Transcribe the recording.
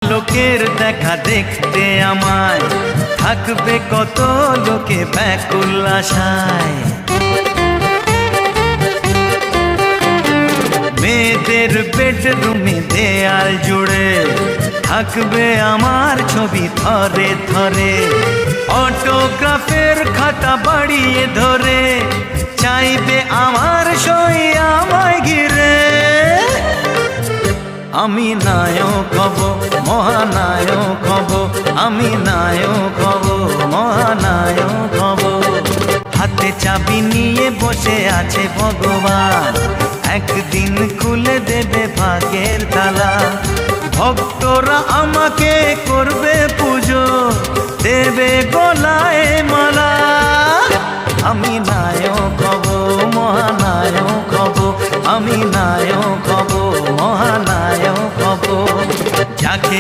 লোকের দেখা দেখতে আমায়, থাকবে কত লোকে ব্যাকুল আশায়। মেয়েদের বেডরুমে দেয়াল জুড়ে থাকবে আমার ছবি ধরে ধরে, অটোগ্রাফের খাতা বাড়িয়ে ধরে চাইবে আমার সই আমায় ঘিরে। আমি নায়ক হব, মহানায়ক হব, আমি নায়ক হব, মহানায়ক হব। হাতে চাবি নিয়ে বসে আছে ভগবান, একদিন খুলে দেবে ভাগ্যের তালা। ভক্তরা আমাকে করবে পুজো, দেবে গলায় মালা। আমি নায়ক হব, মহানায়ক হব, আমি নায়ক হব, মহানায়ক হব। যাকে